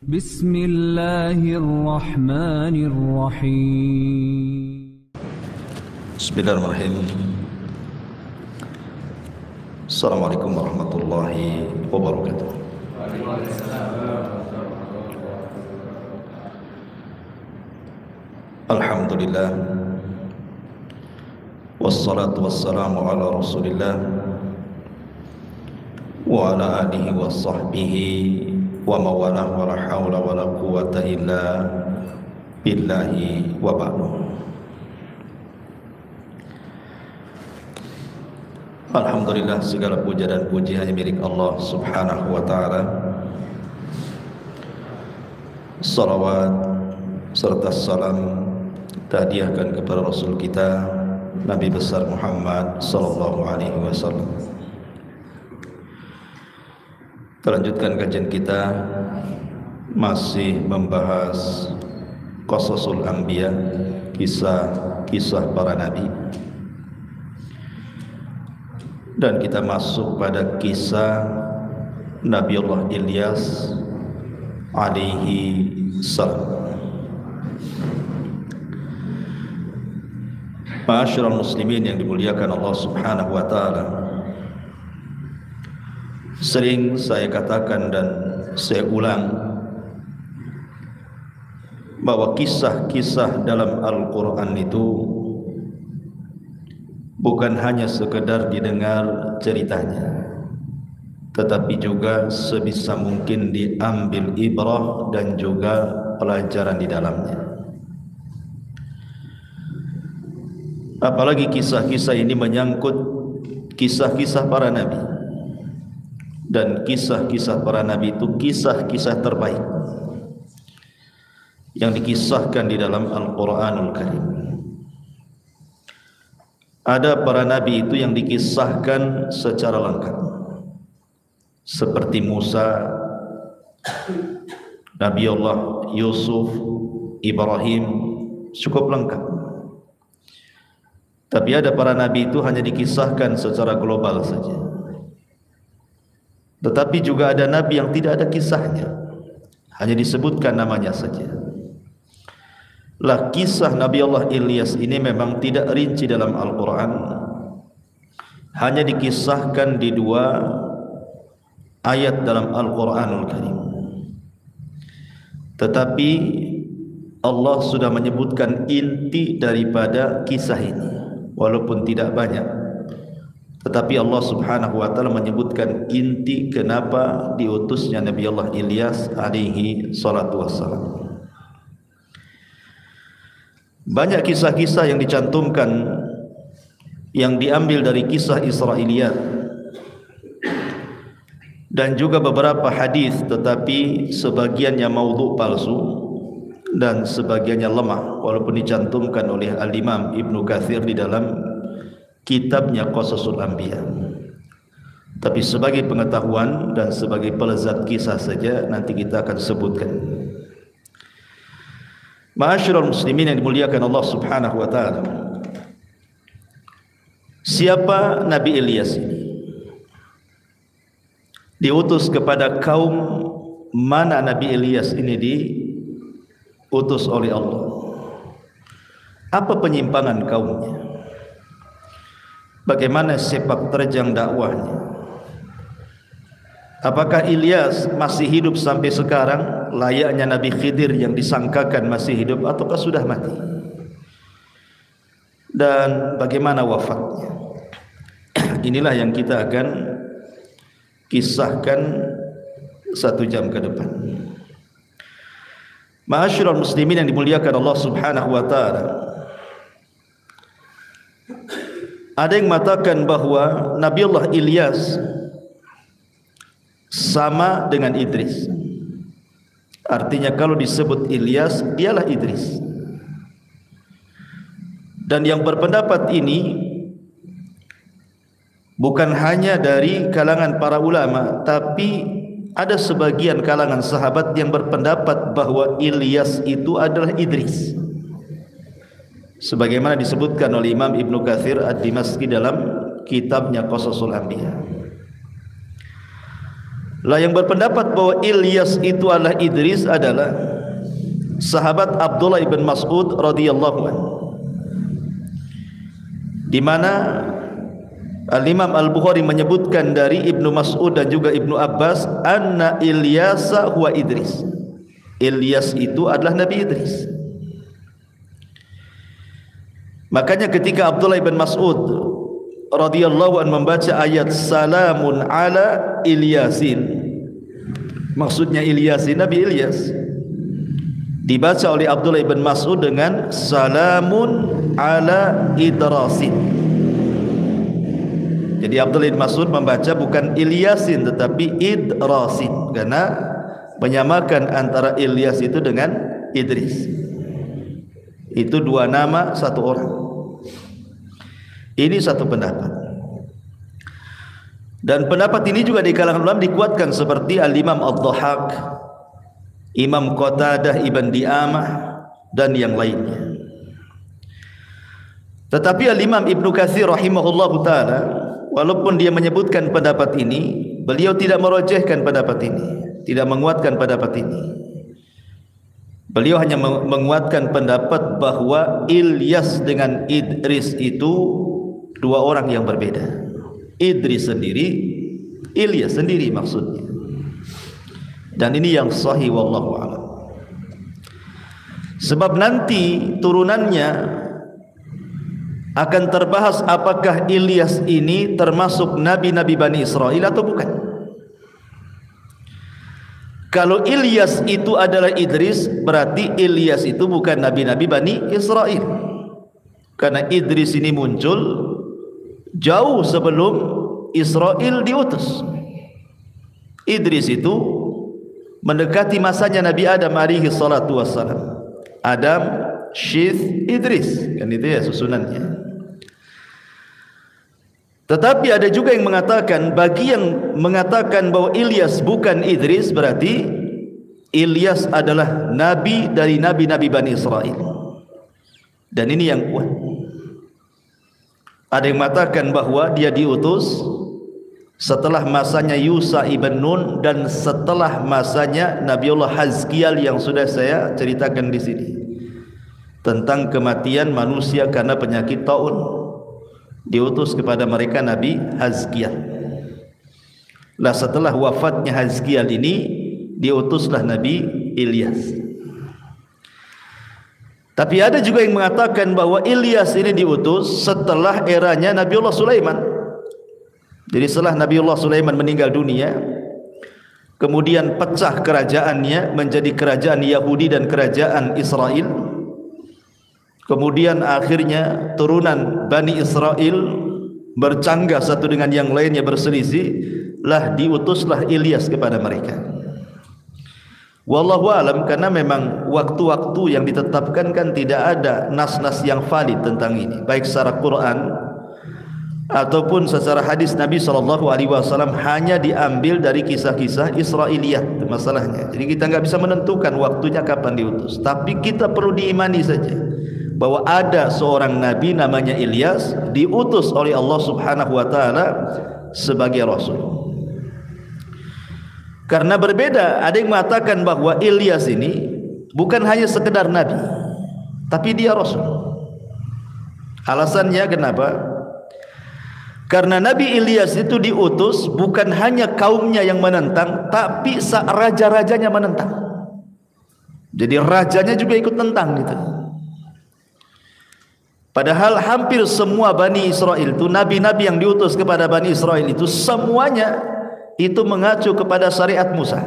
Bismillahirrahmanirrahim. Bismillahirrahmanirrahim. Assalamualaikum warahmatullahi wabarakatuh. Alhamdulillah, wassalatu wassalamu ala rasulillah wa ala alihi wa sahbihi wa mawalah wa la hawla wa la quwata illa billahi wa ba'du. Alhamdulillah, segala puja dan puji hanya milik Allah subhanahu wa ta'ala. Salawat serta salam tahdiahkan kepada Rasul kita Nabi besar Muhammad sallallahu alaihi wasallam. Terlanjutkan kajian kita masih membahas qasasul anbiya, kisah-kisah para nabi. Dan kita masuk pada kisah Nabiullah Ilyas alaihi salam. Ma'asyiral muslimin yang dimuliakan Allah subhanahu wa ta'ala, sering saya katakan dan saya ulang bahwa kisah-kisah dalam Al-Quran itu bukan hanya sekedar didengar ceritanya, tetapi juga sebisa mungkin diambil ibrah dan juga pelajaran di dalamnya. Apalagi kisah-kisah ini menyangkut kisah-kisah para nabi, dan kisah-kisah para nabi itu kisah-kisah terbaik yang dikisahkan di dalam Al-Quranul Karim. Ada para nabi itu yang dikisahkan secara lengkap, seperti Musa, Nabiullah Yusuf, Ibrahim, cukup lengkap. Tapi ada para nabi itu hanya dikisahkan secara global saja. Tetapi juga ada nabi yang tidak ada kisahnya, hanya disebutkan namanya saja. Lah, kisah Nabi Allah Ilyas ini memang tidak rinci dalam Al-Quran, hanya dikisahkan di 2 ayat dalam Al-Quranul Karim. Tetapi Allah sudah menyebutkan inti daripada kisah ini, walaupun tidak banyak. Tetapi Allah subhanahu wa ta'ala menyebutkan inti kenapa diutusnya Nabi Allah Ilyas alaihi salatu wassalam. Banyak kisah-kisah yang dicantumkan yang diambil dari kisah Israiliyat, dan juga beberapa hadis, tetapi sebagiannya maudhu, palsu, dan sebagiannya lemah, walaupun dicantumkan oleh Al-Imam Ibnu Katsir di dalam kitabnya Qasasul Anbiya. Tapi sebagai pengetahuan dan sebagai pelezat kisah saja, nanti kita akan sebutkan. Ma'asyiral muslimin yang dimuliakan Allah subhanahu wa ta'ala, siapa Nabi Ilyas ini? Diutus kepada kaum mana Nabi Ilyas ini diutus oleh Allah? Apa penyimpangan kaumnya? Bagaimana sepak terjang dakwahnya? Apakah Ilyas masih hidup sampai sekarang layaknya Nabi Khidir yang disangkakan masih hidup, ataukah sudah mati? Dan bagaimana wafatnya? Inilah yang kita akan kisahkan 1 jam ke depan. Ma'asyiral muslimin yang dimuliakan Allah subhanahu wa ta'ala, ada yang mengatakan bahwa Nabiullah Ilyas sama dengan Idris. Artinya kalau disebut Ilyas, dialah Idris. Dan yang berpendapat ini bukan hanya dari kalangan para ulama, tapi ada sebagian kalangan sahabat yang berpendapat bahwa Ilyas itu adalah Idris, sebagaimana disebutkan oleh Imam Ibnu Katsir Ad-Dimashqi dalam kitabnya Qasasul Anbiya. Lah yang berpendapat bahwa Ilyas itu adalah Idris adalah sahabat Abdullah ibn Mas'ud radhiyallahu anhu, di mana Al-Imam Al-Bukhari menyebutkan dari Ibnu Mas'ud dan juga Ibnu Abbas, anna Ilyasa huwa Idris. Ilyas itu adalah Nabi Idris. Makanya ketika Abdullah ibn Mas'ud radhiyallahu anhu membaca ayat salamun ala Ilyasin, maksudnya Ilyasin, Nabi Ilyas, dibaca oleh Abdullah ibn Mas'ud dengan salamun ala Idrasin. Jadi Abdullah bin Mas'ud membaca bukan Ilyasin tetapi Idrasin, karena menyamakan antara Ilyas itu dengan Idris. Itu dua nama satu orang. Ini satu pendapat. Dan pendapat ini juga di kalangan ulama dikuatkan seperti Al-Imam Ad-Dhahhak, Imam Qatadah Ibn Di'amah dan yang lainnya. Tetapi Al-Imam Ibnu Katsir rahimahullahu taala, walaupun dia menyebutkan pendapat ini, beliau tidak merojehkan pendapat ini, tidak menguatkan pendapat ini. Beliau hanya menguatkan pendapat bahwa Ilyas dengan Idris itu dua orang yang berbeda. Idris sendiri, Ilyas sendiri maksudnya. Dan ini yang sahih wallahu a'lam. Sebab nanti turunannya akan terbahas apakah Ilyas ini termasuk nabi-nabi Bani Israel atau bukan. Kalau Ilyas itu adalah Idris, berarti Ilyas itu bukan nabi-nabi Bani Israel, karena Idris ini muncul jauh sebelum Israel diutus. Idris itu mendekati masanya Nabi Adam alaihi salatu wassalam. Adam, Syith, Idris, kan itu ya susunannya. Tetapi ada juga yang mengatakan, bagi yang mengatakan bahwa Ilyas bukan Idris, berarti Ilyas adalah nabi dari nabi-nabi Bani Israel. Dan ini yang kuat. Ada yang mengatakan bahwa dia diutus setelah masanya Yusa ibn Nun dan setelah masanya Nabiullah Hazkiel yang sudah saya ceritakan di sini, tentang kematian manusia karena penyakit taun. Diutus kepada mereka Nabi Hazkiel. Lah setelah wafatnya Hazkiel ini diutuslah Nabi Ilyas. Tapi ada juga yang mengatakan bahwa Ilyas ini diutus setelah eranya Nabiullah Sulaiman. Jadi setelah Nabiullah Sulaiman meninggal dunia, kemudian pecah kerajaannya menjadi kerajaan Yahudi dan kerajaan Israel. Kemudian akhirnya turunan Bani Israel bercanggah satu dengan yang lainnya, berselisih, lah diutuslah Ilyas kepada mereka. Wallahu alam, karena memang waktu-waktu yang ditetapkan kan tidak ada nas-nas yang valid tentang ini, baik secara Quran ataupun secara hadis Nabi SAW, hanya diambil dari kisah-kisah Israiliyat masalahnya. Jadi kita nggak bisa menentukan waktunya kapan diutus, tapi kita perlu diimani saja bahwa ada seorang nabi namanya Ilyas diutus oleh Allah Subhanahu wa taala sebagai rasul. Karena berbeda, ada yang mengatakan bahwa Ilyas ini bukan hanya sekedar nabi, tapi dia rasul. Alasannya kenapa? Karena Nabi Ilyas itu diutus bukan hanya kaumnya yang menentang, tapi raja-rajanya menentang. Jadi rajanya juga ikut tentang gitu. Padahal hampir semua Bani Israel itu, nabi-nabi yang diutus kepada Bani Israel itu, semuanya itu mengacu kepada syariat Musa.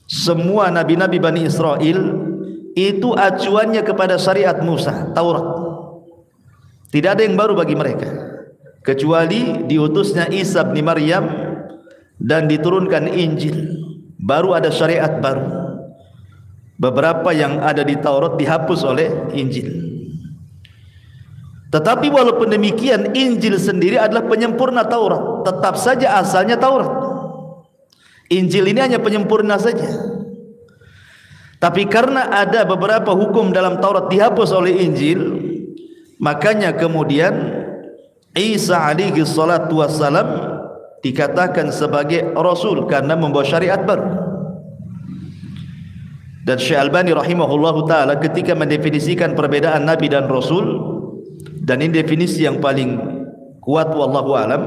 Semua nabi-nabi Bani Israel itu acuannya kepada syariat Musa, Taurat. Tidak ada yang baru bagi mereka, kecuali diutusnya Isa bin Maryam dan diturunkan Injil, baru ada syariat baru. Beberapa yang ada di Taurat dihapus oleh Injil. Tetapi walaupun demikian, Injil sendiri adalah penyempurna Taurat. Tetap saja asalnya Taurat. Injil ini hanya penyempurna saja. Tapi karena ada beberapa hukum dalam Taurat dihapus oleh Injil, makanya kemudian Isa alaihi salatu wassalam dikatakan sebagai rasul karena membawa syariat baru. Dan Syekh Albani rahimahullahu taala ketika mendefinisikan perbedaan nabi dan rasul, dan ini definisi yang paling kuat wallahu alam.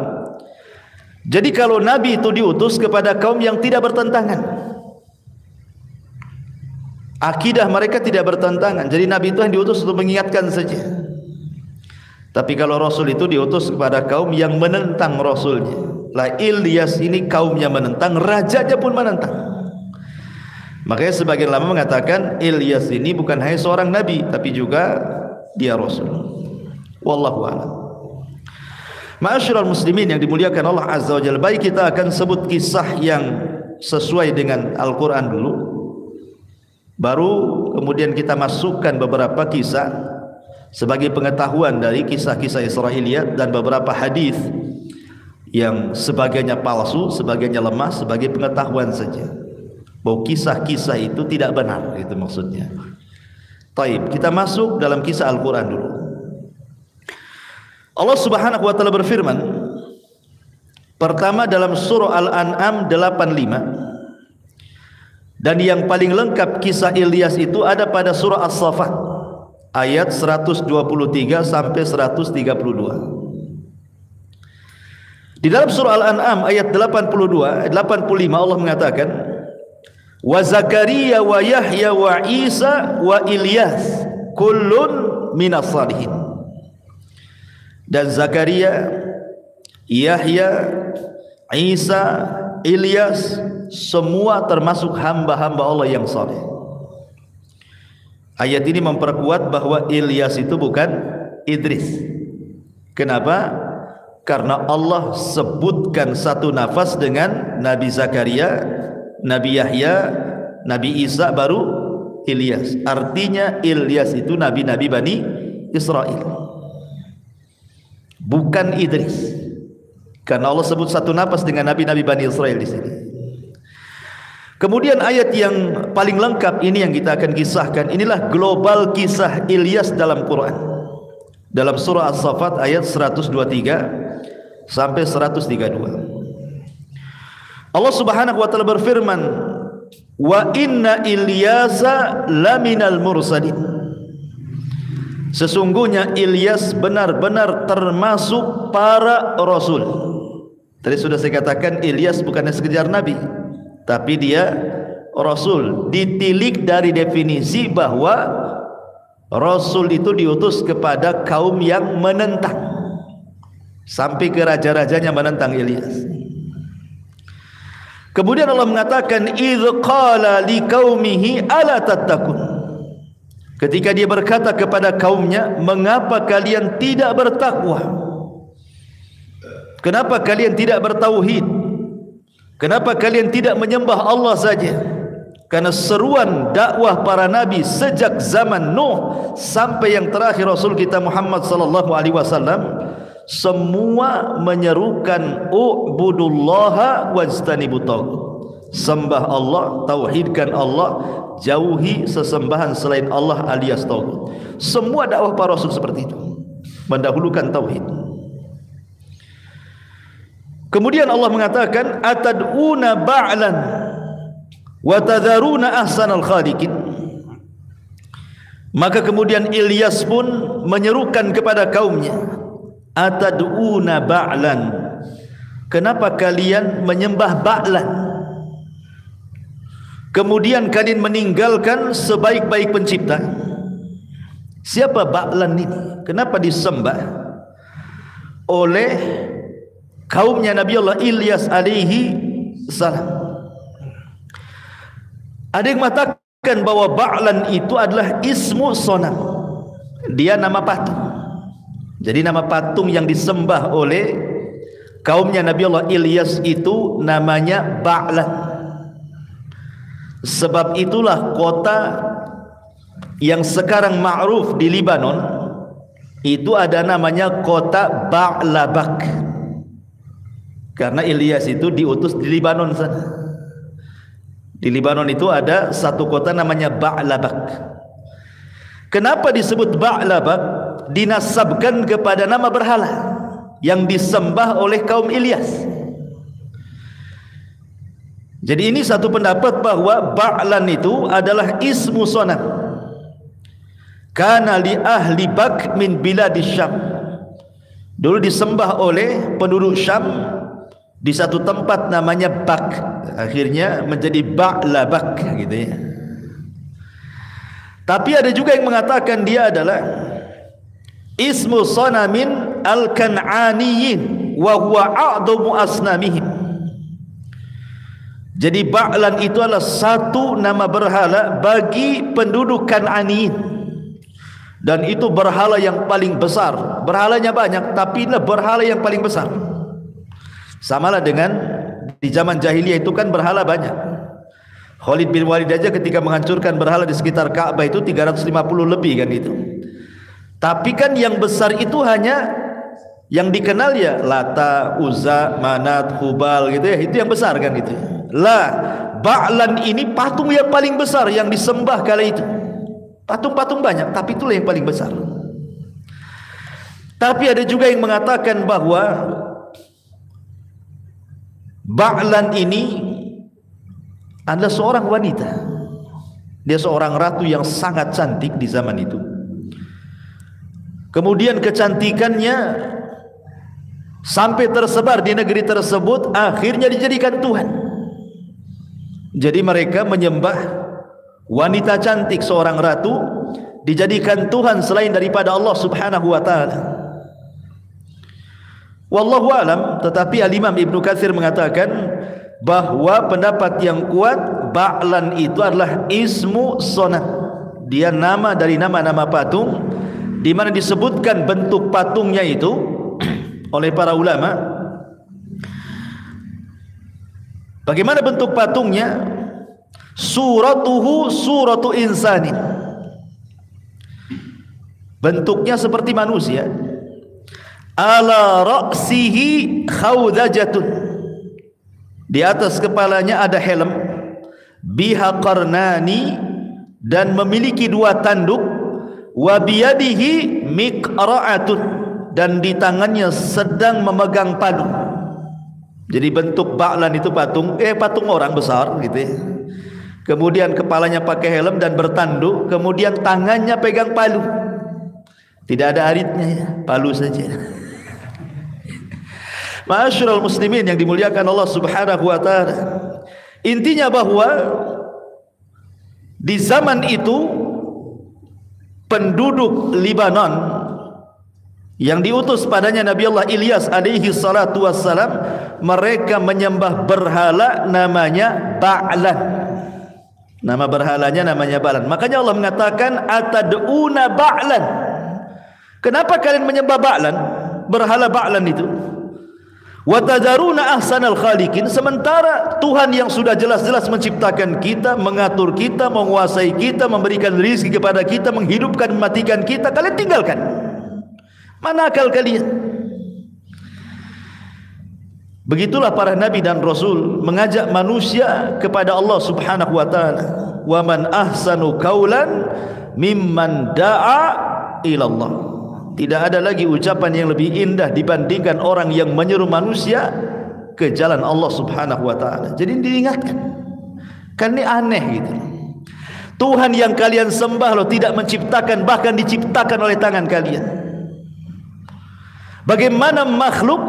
Jadi kalau nabi itu diutus kepada kaum yang tidak bertentangan, akidah mereka tidak bertentangan, jadi nabi itu yang diutus untuk mengingatkan saja. Tapi kalau rasul itu diutus kepada kaum yang menentang rasulnya. Lah Ilyas ini kaumnya menentang, rajanya pun menentang. Makanya sebagian ulama mengatakan Ilyas ini bukan hanya seorang nabi, tapi juga dia rasul. Wallahu a'lam. Ma'asyiral muslimin yang dimuliakan Allah Azza wa Jalla, baik kita akan sebut kisah yang sesuai dengan Al-Quran dulu, baru kemudian kita masukkan beberapa kisah sebagai pengetahuan dari kisah-kisah Israiliyat dan beberapa hadis yang sebagiannya palsu, sebagiannya lemah, sebagai pengetahuan saja bahwa kisah-kisah itu tidak benar, itu maksudnya. Taib, kita masuk dalam kisah Al-Quran dulu. Allah Subhanahu wa taala berfirman pertama dalam surah Al-An'am 85, dan yang paling lengkap kisah Ilyas itu ada pada surah As-Saffat ayat 123 sampai 132. Di dalam surah Al-An'am ayat 85 Allah mengatakan, wa Zakaria wa Yahya wa Isa wa Ilyas kullun minas salihin. Dan Zakaria, Yahya, Isa, Ilyas semua termasuk hamba-hamba Allah yang saleh. Ayat ini memperkuat bahwa Ilyas itu bukan Idris. Kenapa? Karena Allah sebutkan satu nafas dengan Nabi Zakaria, Nabi Yahya, Nabi Isa, baru Ilyas. Artinya Ilyas itu nabi-nabi Bani Israel, bukan Idris. Karena Allah sebut satu nafas dengan nabi-nabi Bani Israel di sini. Kemudian ayat yang paling lengkap ini yang kita akan kisahkan. Inilah global kisah Ilyas dalam Quran. Dalam surah As-Saffat ayat 123 sampai 132. Allah Subhanahu wa taala berfirman, "Wa inna Ilyasa laminal mursalin." Sesungguhnya Ilyas benar-benar termasuk para rasul. Tadi sudah saya katakan Ilyas bukannya sekedar nabi, tapi dia rasul. Ditilik dari definisi bahwa rasul itu diutus kepada kaum yang menentang, sampai ke raja-rajanya menentang Ilyas. Kemudian Allah mengatakan, idz qala liqaumihi ala tattaqun. Ketika dia berkata kepada kaumnya, mengapa kalian tidak bertakwa? Kenapa kalian tidak bertauhid? Kenapa kalian tidak menyembah Allah saja? Karena seruan dakwah para nabi sejak zaman Nuh sampai yang terakhir Rasul kita Muhammad sallallahu alaihi wasallam, semua menyerukan u'budullaha wajtanibut taghut. Sembah Allah, tauhidkan Allah, jauhi sesembahan selain Allah alias taghut. Semua dakwah para rasul seperti itu, mendahulukan tauhid. Kemudian Allah mengatakan, atad'una ba'lan wa tadharuna ahsanal khaliqin. Maka kemudian Ilyas pun menyerukan kepada kaumnya, atad'una ba'lan. Kenapa kalian menyembah ba'lan? Kemudian kalian meninggalkan sebaik-baik pencipta. Siapa ba'lan ini? Kenapa disembah oleh kaumnya Nabi Allah Ilyas alaihi salam? Ada yang mengatakan bahwa ba'lan itu adalah ismu sonam. Dia nama patung. Jadi nama patung yang disembah oleh kaumnya Nabi Allah Ilyas itu namanya ba'lan. Sebab itulah kota yang sekarang ma'ruf di Libanon itu ada namanya kota Ba'labak, karena Ilyas itu diutus di Libanon sana. Di Libanon itu ada satu kota namanya Ba'labak. Kenapa disebut Ba'labak? Dinasabkan kepada nama berhala yang disembah oleh kaum Ilyas. Jadi ini satu pendapat bahwa Ba'lan itu adalah ismu sonam. Kana li ahli Bak min biladis Syam. Dulu disembah oleh penduduk Syam di satu tempat namanya Bak. Akhirnya menjadi Ba'la Bak gitu ya. Tapi ada juga yang mengatakan dia adalah ismu sonamin al-Kan'aniyin wa huwa a'dhamu asnamihim. Jadi Ba'lan itu adalah satu nama berhala bagi penduduk Kan'aniyin, dan itu berhala yang paling besar. Berhalanya banyak, tapi inilah berhala yang paling besar. Samalah dengan di zaman jahiliyah itu kan berhala banyak. Khalid bin Walid aja ketika menghancurkan berhala di sekitar Ka'bah itu 350 lebih kan itu. Tapi kan yang besar itu hanya yang dikenal ya Lata, Uzza, Manat, Hubal gitu ya. Itu yang besar kan itu. Lah, Ba'lan ini patung yang paling besar yang disembah kala itu. Patung-patung banyak, tapi itulah yang paling besar. Tapi ada juga yang mengatakan bahwa Ba'lan ini adalah seorang wanita. Dia seorang ratu yang sangat cantik di zaman itu. Kemudian kecantikannya sampai tersebar di negeri tersebut, akhirnya dijadikan Tuhan. Jadi mereka menyembah wanita cantik, seorang ratu dijadikan Tuhan selain daripada Allah Subhanahu wa taala. Wallahu alam, tetapi Al-Imam Ibnu Katsir mengatakan bahwa pendapat yang kuat Ba'lan itu adalah ismu sonam. Dia nama dari nama-nama patung, di mana disebutkan bentuk patungnya itu oleh para ulama. Bagaimana bentuk patungnya? Suratuhu suratu insanin. Bentuknya seperti manusia. Ala ra'sihi khawdajatun. Di atas kepalanya ada helm. Biha qarnani, dan memiliki dua tanduk. Wa biyadihi miqra'atun, dan di tangannya sedang memegang palu. Jadi bentuk Ba'lan itu patung orang besar gitu ya. Kemudian kepalanya pakai helm dan bertanduk, kemudian tangannya pegang palu. Tidak ada aritnya ya, palu saja. Ma'asyiral muslimin yang dimuliakan Allah Subhanahu wa taala. Intinya bahwa di zaman itu penduduk Libanon yang diutus padanya Nabi Allah Ilyas alaihi salatu wassalam, mereka menyembah berhala namanya Ba'lan. Nama berhalanya namanya Ba'lan. Makanya Allah mengatakan atad'una Ba'lan. Kenapa kalian menyembah Ba'lan? Berhala Ba'lan itu. Wa tadaruna ahsanal khaliqin, sementara Tuhan yang sudah jelas-jelas menciptakan kita, mengatur kita, menguasai kita, memberikan rezeki kepada kita, menghidupkan, mematikan kita, kalian tinggalkan. Mana akal kalian? Begitulah para nabi dan rasul mengajak manusia kepada Allah Subhanahu wa taala. Wa man ahsanu qaulan mimman da'a ila Allah. Tidak ada lagi ucapan yang lebih indah dibandingkan orang yang menyeru manusia ke jalan Allah Subhanahu wa taala. Jadi diingatkan. Kan ini aneh gitu. Tuhan yang kalian sembah loh tidak menciptakan, bahkan diciptakan oleh tangan kalian. Bagaimana makhluk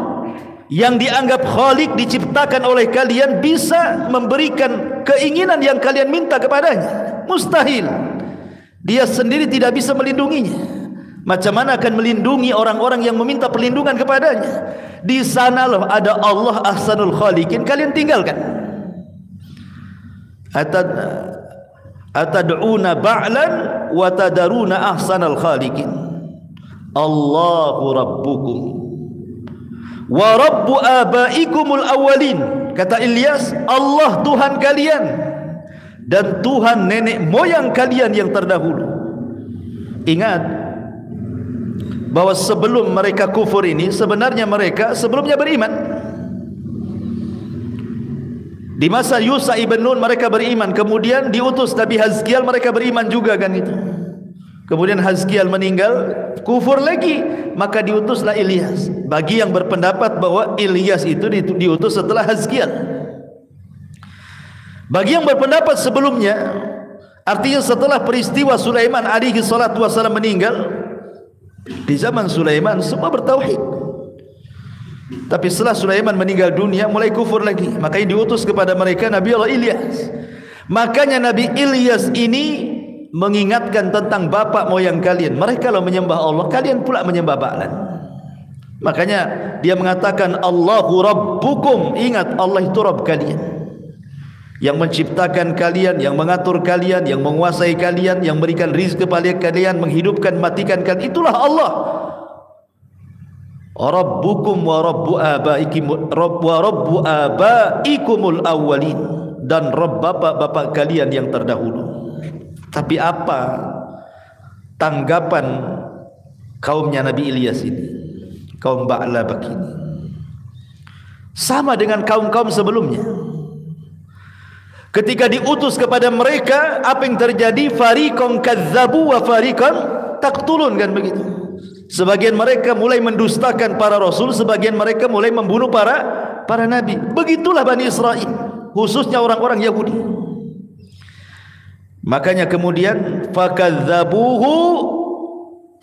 yang dianggap khalik diciptakan oleh kalian bisa memberikan keinginan yang kalian minta kepadanya? Mustahil. Dia sendiri tidak bisa melindunginya. Macam mana akan melindungi orang-orang yang meminta perlindungan kepadanya? Di sana loh ada Allah ahsanul khaliqin, kalian tinggalkan. Atad'una Ba'lan wa tadaruna ahsanal khaliqin. Allahu rabbukum wa rabbu abaikumul awwalin. Kata Ilyas, Allah Tuhan kalian dan Tuhan nenek moyang kalian yang terdahulu. Ingat bahwa sebelum mereka kufur ini, sebenarnya mereka sebelumnya beriman. Di masa Yusa ibn Nun mereka beriman, kemudian diutus Nabi Hazkiel, mereka beriman juga kan itu. Kemudian Hazkiel meninggal, kufur lagi, maka diutuslah Ilyas. Bagi yang berpendapat bahwa Ilyas itu diutus setelah Hazkiel. Bagi yang berpendapat sebelumnya, artinya setelah peristiwa Sulaiman alaihi salatu wasallam meninggal, di zaman Sulaiman semua bertauhid. Tapi setelah Sulaiman meninggal dunia mulai kufur lagi. Makanya diutus kepada mereka Nabi Allah Ilyas. Makanya Nabi Ilyas ini mengingatkan tentang bapak moyang kalian. Mereka kalau menyembah Allah, kalian pula menyembah Ba'lan. Makanya dia mengatakan Allahu Rabbukum. Ingat, Allah itu Rabb kalian, yang menciptakan kalian, yang mengatur kalian, yang menguasai kalian, yang memberikan rizki kepada kalian, menghidupkan, matikan kalian. Itulah Allah. Rabbukum wa rabbu abaikumul awwalin, dan Rabb bapak-bapak kalian yang terdahulu. Tapi apa tanggapan kaumnya Nabi Ilyas ini, kaum Ba'labak ini? Sama dengan kaum-kaum sebelumnya. Ketika diutus kepada mereka, apa yang terjadi? Fariqan kadzabu wa fariqan taqtulun, kan begitu. Sebagian mereka mulai mendustakan para rasul, sebagian mereka mulai membunuh para nabi. Begitulah Bani Israel, khususnya orang-orang Yahudi. Makanya kemudian fakadzabuhu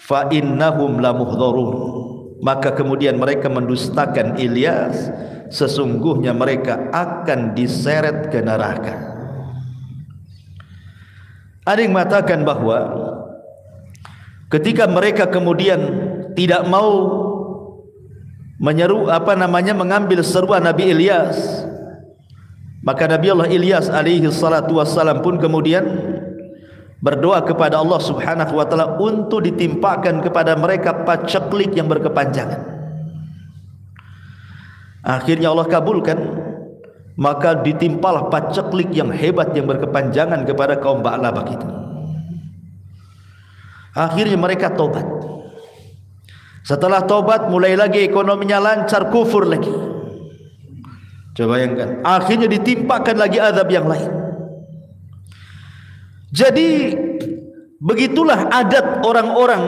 fa innahum lamuhdharun. Maka kemudian mereka mendustakan Ilyas, sesungguhnya mereka akan diseret ke neraka. Ada yang mengatakan bahwa ketika mereka kemudian tidak mau mengambil seruan Nabi Ilyas, maka Nabi Allah Ilyas alaihi salatu wassalam pun kemudian berdoa kepada Allah subhanahu wa ta'ala untuk ditimpakan kepada mereka paceklik yang berkepanjangan. Akhirnya Allah kabulkan, maka ditimpalah paceklik yang hebat yang berkepanjangan kepada kaum Ba'labak itu. Akhirnya mereka tobat. Setelah tobat mulai lagi ekonominya lancar, kufur lagi. Coba bayangkan, akhirnya ditimpakan lagi azab yang lain. Jadi begitulah adat orang-orang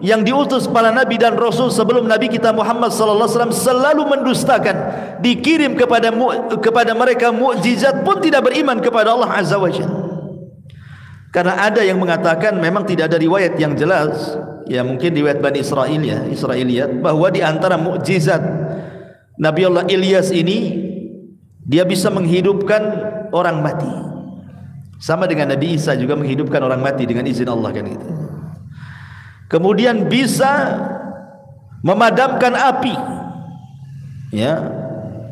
yang diutus para nabi dan rasul sebelum Nabi kita Muhammad sallallahu alaihi wasallam, selalu mendustakan. Dikirim kepada mereka mukjizat pun tidak beriman kepada Allah azza wajalla. Karena ada yang mengatakan, memang tidak ada riwayat yang jelas, ya mungkin riwayat Bani Israiliyat, bahwa di antara mukjizat Nabi Allah Ilyas ini, dia bisa menghidupkan orang mati. Sama dengan Nabi Isa juga menghidupkan orang mati dengan izin Allah, kan gitu. Kemudian bisa memadamkan api, ya,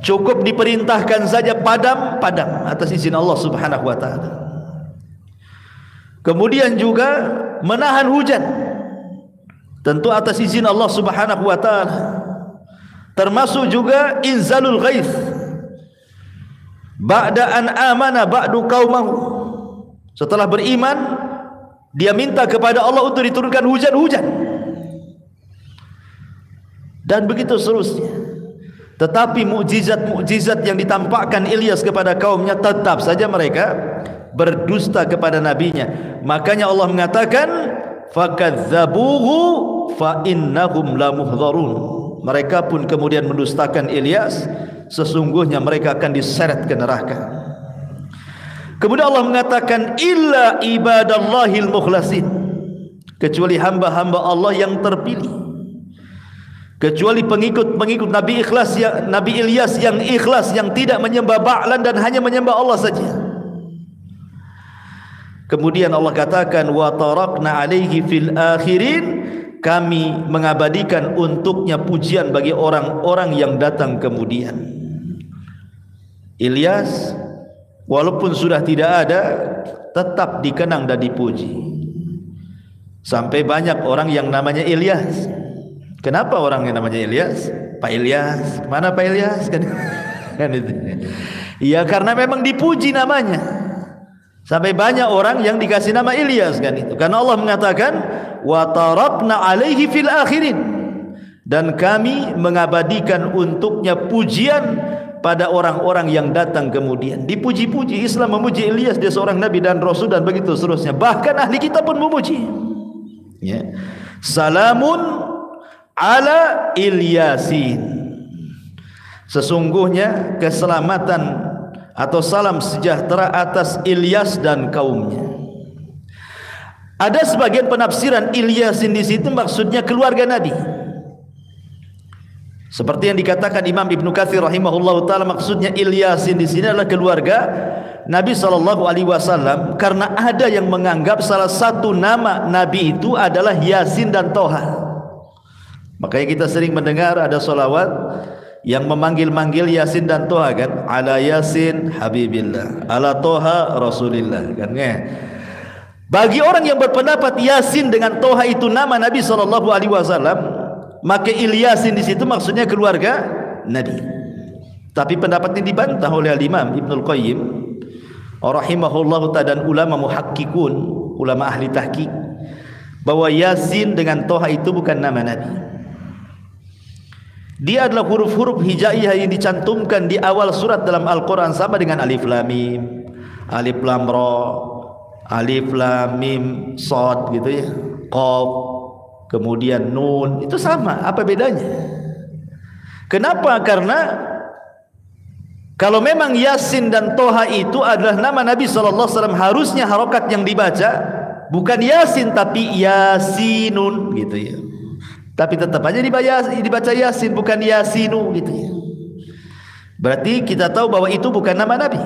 cukup diperintahkan saja padam atas izin Allah subhanahu wa ta'ala. Kemudian juga menahan hujan, tentu atas izin Allah subhanahu wa ta'ala. Termasuk juga inzalul ghaith ba'da an amana ba'du qaumahu. Setelah beriman, dia minta kepada Allah untuk diturunkan hujan-hujan, dan begitu seterusnya. Tetapi mukjizat-mukjizat yang ditampakkan Ilyas kepada kaumnya, tetap saja mereka berdusta kepada nabinya. Makanya Allah mengatakan fakadzabuhu fa innahum lamuhdharun. Mereka pun kemudian mendustakan Ilyas, sesungguhnya mereka akan diseret ke neraka. Kemudian Allah mengatakan illa ibadallahil mukhlasin, kecuali hamba-hamba Allah yang terpilih, kecuali pengikut-pengikut Nabi Ilyas yang ikhlas, yang tidak menyembah Ba'lan dan hanya menyembah Allah saja. Kemudian Allah katakan wa tarakna alaihi fil akhirin, kami mengabadikan untuknya pujian bagi orang-orang yang datang kemudian. Ilyas walaupun sudah tidak ada, tetap dikenang dan dipuji. Sampai banyak orang yang namanya Ilyas. Kenapa orang yang namanya Ilyas? Pak Ilyas, mana Pak Ilyas? Kan itu. Ya karena memang dipuji namanya. Sampai banyak orang yang dikasih nama Ilyas, kan itu. Karena Allah mengatakan wa tarakna alaihi fil akhirin, dan kami mengabadikan untuknya pujian pada orang-orang yang datang kemudian. Dipuji-puji. Islam memuji Ilyas, dia seorang nabi dan rasul, dan begitu seterusnya. Bahkan ahli kitab pun memuji, ya. Salamun ala Ilyasin, sesungguhnya keselamatan atau salam sejahtera atas Ilyas dan kaumnya. Ada sebagian penafsiran Ilyasin di situ maksudnya keluarga Nabi. Seperti yang dikatakan Imam Ibnu Katsir rahimahullahu taala, maksudnya Ilyasin di sini adalah keluarga Nabi sallallahu alaihi wasallam, karena ada yang menganggap salah satu nama Nabi itu adalah Yasin dan Toha. Makanya kita sering mendengar ada solawat yang memanggil-manggil Yasin dan Toha kan, ala Yasin Habibillah, ala Toha Rasulillah kan. Bagi orang yang berpendapat Yasin dengan Toha itu nama Nabi sallallahu alaihi wasallam, maka Ilyasin di situ maksudnya keluarga Nabi. Tapi pendapat ini dibantah oleh Imam Ibnul Qayyim rahimahullahu ta'ala dan ulama muhakkikun, ulama ahli tahqiq, bahwa Yasin dengan Toha itu bukan nama Nabi. Dia adalah huruf-huruf hijaiyah yang dicantumkan di awal surat dalam Al-Quran, sama dengan Alif Lam Mim, Alif Lam Ra, Alif Lam Mim Shad gitu ya, Qaf, kemudian Nun, itu sama. Apa bedanya? Kenapa? Karena kalau memang Yasin dan Toha itu adalah nama Nabi SAW, harusnya harokat yang dibaca bukan Yasin tapi Yasinun gitu ya. Tapi tetap aja dibaca Yasin, bukan Yasinu gitu ya. Berarti kita tahu bahwa itu bukan nama Nabi.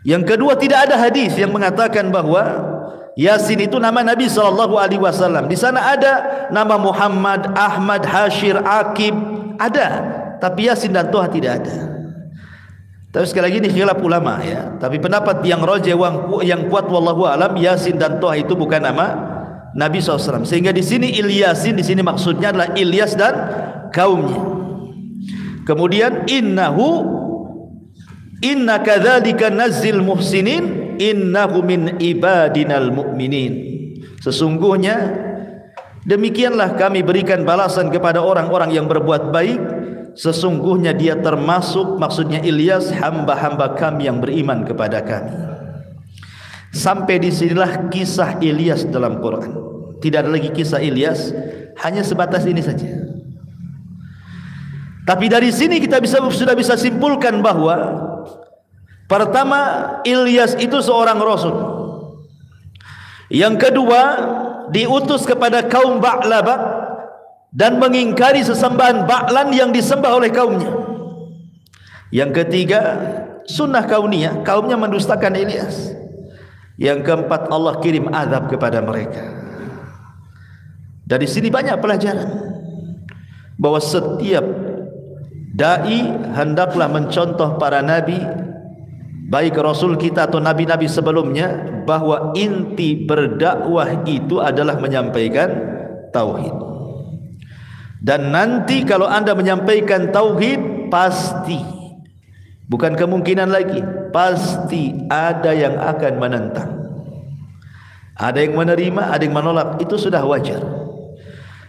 Yang kedua, tidak ada hadis yang mengatakan bahwa Yasin itu nama Nabi SAW. Di sana ada nama Muhammad, Ahmad, Hashir, Akib, ada. Tapi Yasin dan Toha tidak ada. Tapi sekali lagi ini khilaf ulama ya. Tapi pendapat yang rajih, yang kuat wallahu alam, Yasin dan Toha itu bukan nama Nabi SAW. Sehingga di sini Ilyasin di sini maksudnya adalah Ilyas dan kaumnya. Kemudian inna kadzalika nazzil muhsinin innahu min ibadinal mu'minin. Sesungguhnya demikianlah kami berikan balasan kepada orang-orang yang berbuat baik. Sesungguhnya dia termasuk, maksudnya Ilyas, hamba-hamba kami yang beriman kepada kami. Sampai disinilah kisah Ilyas dalam Quran. Tidak ada lagi kisah Ilyas, hanya sebatas ini saja. Tapi dari sini kita sudah bisa simpulkan bahwa pertama, Ilyas itu seorang rasul. Yang kedua, diutus kepada kaum Ba'labak dan mengingkari sesembahan Ba'lan yang disembah oleh kaumnya. Yang ketiga, sunnah kauniyah, kaumnya mendustakan Ilyas. Yang keempat, Allah kirim azab kepada mereka. Dari sini banyak pelajaran bahwa setiap dai hendaklah mencontoh para nabi, baik rasul kita atau nabi-nabi sebelumnya, bahwa inti berdakwah itu adalah menyampaikan tauhid. Dan nanti kalau Anda menyampaikan tauhid, pasti, bukan kemungkinan lagi, pasti ada yang akan menentang. Ada yang menerima, ada yang menolak. Itu sudah wajar.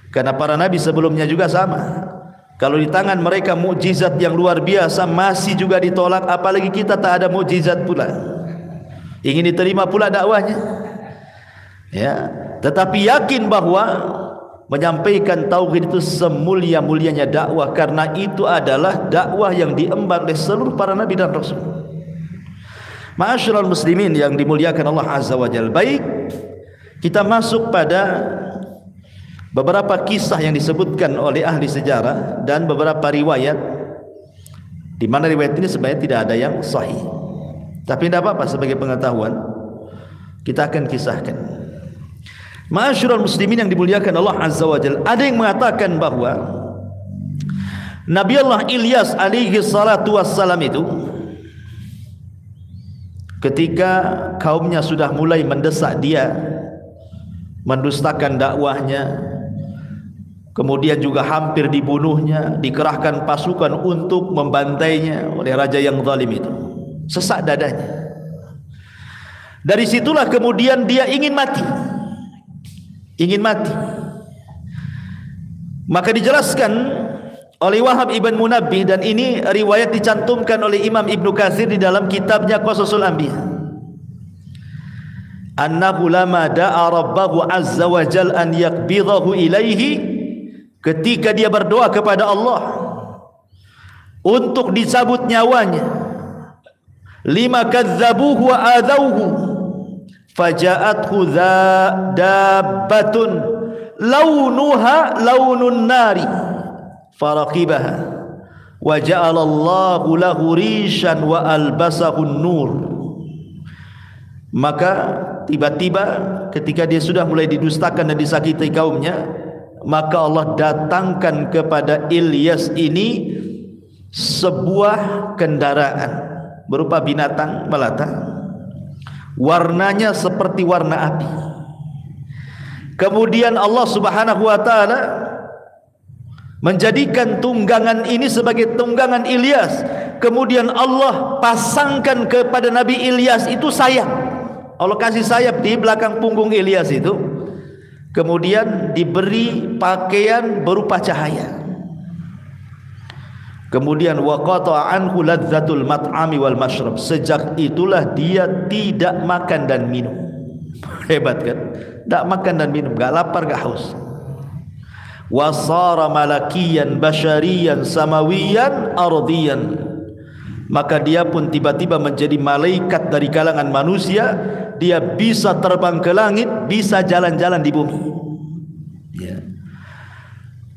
Karena para nabi sebelumnya juga sama. Kalau di tangan mereka mukjizat yang luar biasa masih juga ditolak, apalagi kita tak ada mukjizat pula. Ingin diterima pula dakwahnya. Ya, tetapi yakin bahwa menyampaikan tauhid itu semulia-mulianya dakwah, karena itu adalah dakwah yang diemban oleh seluruh para nabi dan rasul. Ma'asyiral muslimin yang dimuliakan Allah Azza wa Jalla. Baik, kita masuk pada beberapa kisah yang disebutkan oleh ahli sejarah dan beberapa riwayat, di mana riwayat ini sebenarnya tidak ada yang sahih. Tapi tidak apa-apa, sebagai pengetahuan kita akan kisahkan. Ma'asyiral muslimin yang dimuliakan Allah Azza wa Jalla, ada yang mengatakan bahwa Nabi Allah Ilyas alaihi salatu wassalam itu ketika kaumnya sudah mulai mendesak dia, mendustakan dakwahnya, kemudian juga hampir dibunuhnya, dikerahkan pasukan untuk membantainya oleh raja yang zalim itu, sesak dadanya. Dari situlah kemudian dia ingin mati. Maka dijelaskan oleh Wahab ibn Munabbih, dan ini riwayat dicantumkan oleh Imam Ibnu Katsir di dalam kitabnya Qasasul Anbiya, annahu lama da'a rabbahu azza wa jal an yakbidahu ilaihi, ketika dia berdoa kepada Allah untuk dicabut nyawanya, lima kadzabuhu wa adauhu faja'athu dabbatun launuha launun nari faraqibaha wa ja'ala Allahu lahu rishan wa albasahu nur. Maka tiba-tiba ketika dia sudah mulai didustakan dan disakiti kaumnya, maka Allah datangkan kepada Ilyas ini sebuah kendaraan berupa binatang melata, warnanya seperti warna api. Kemudian Allah Subhanahu wa taala menjadikan tunggangan ini sebagai tunggangan Ilyas. Kemudian Allah pasangkan kepada Nabi Ilyas itu sayap. Allah kasih sayap di belakang punggung Ilyas itu. Kemudian diberi pakaian berupa cahaya. Kemudian waqata anhu ladzatul mat'ami wal mashrab. Sejak itulah dia tidak makan dan minum. Hebat kan? Tak makan dan minum, gak lapar gak haus. Wasara malakiyan basyariyan samawiyan ardiyan. Maka dia pun tiba-tiba menjadi malaikat dari kalangan manusia. Dia bisa terbang ke langit, bisa jalan-jalan di bumi. Ya.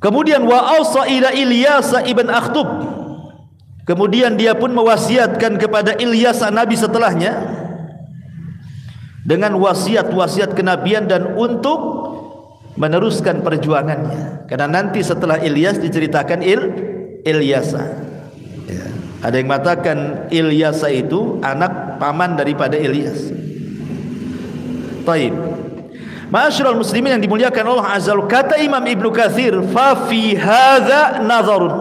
Kemudian wa ausa ila Ilyas ibn Akhtub. Kemudian dia pun mewasiatkan kepada Ilyas nabi setelahnya dengan wasiat-wasiat kenabian dan untuk meneruskan perjuangannya. Karena nanti setelah Ilyas diceritakan Ilyasa. Ya. Ada yang mengatakan Ilyasa itu anak paman daripada Ilyas. Taib. Ma'asyiral muslimin yang dimuliakan Allah Azza wa Jalla, kata Imam Ibnu Katsir, fa fi hadza nazarun.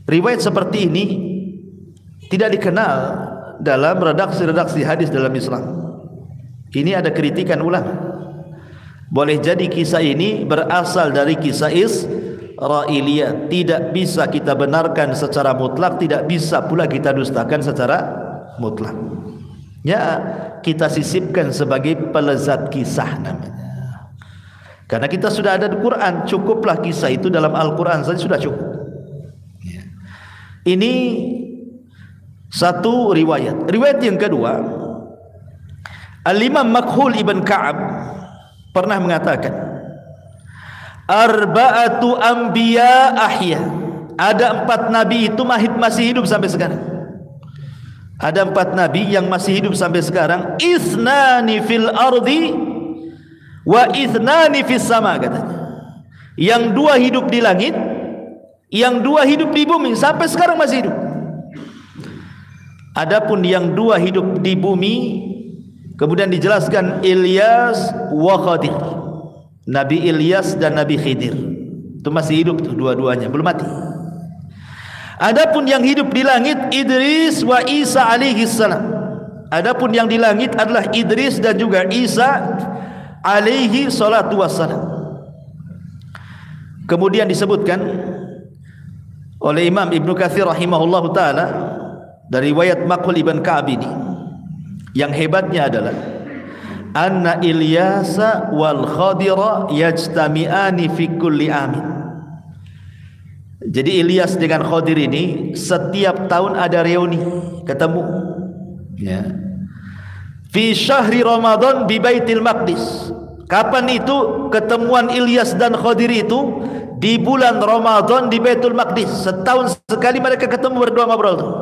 Riwayat seperti ini tidak dikenal dalam redaksi-redaksi hadis dalam Islam. Ini ada kritikan ulama. Boleh jadi kisah ini berasal dari kisah Israiliyah, tidak bisa kita benarkan secara mutlak, tidak bisa pula kita dustakan secara mutlak. Ya, kita sisipkan sebagai pelezat kisah namanya. Karena kita sudah ada di Quran, cukuplah kisah itu dalam Al-Quran saja sudah cukup. Ya. Ini satu riwayat. Riwayat yang kedua, Al-Imam Makhul ibn Ka'ab pernah mengatakan, arba'atu anbiya ahya. Ada 4 nabi itu masih hidup sampai sekarang. Ada 4 nabi yang masih hidup sampai sekarang. Isnani fil ardi wa isnani fis sama, katanya. Yang 2 hidup di langit, yang 2 hidup di bumi, sampai sekarang masih hidup. Adapun yang 2 hidup di bumi, kemudian dijelaskan Ilyas wa Khadir. Nabi Ilyas dan Nabi Khidir itu masih hidup tuh, dua-duanya belum mati. Adapun yang hidup di langit Idris wa Isa alaihi salam. Adapun yang di langit adalah Idris dan juga Isa alaihi salatu wassalam. Kemudian disebutkan oleh Imam Ibnu Katsir rahimahullahu taala dari riwayat Makhul ibn Ka'ab ini, yang hebatnya adalah anna Ilyasa wal Khadira yajtami'ani fi kulli amin. Jadi Ilyas dengan Khadir ini setiap tahun ada reuni, ketemu. Ya. Fi syahri Ramadan bi Baitil Maqdis. Kapan itu ketemuan Ilyas dan Khadir itu? Di bulan Ramadan di Baitul Maqdis. Setahun sekali mereka ketemu berdua ngobrol tuh.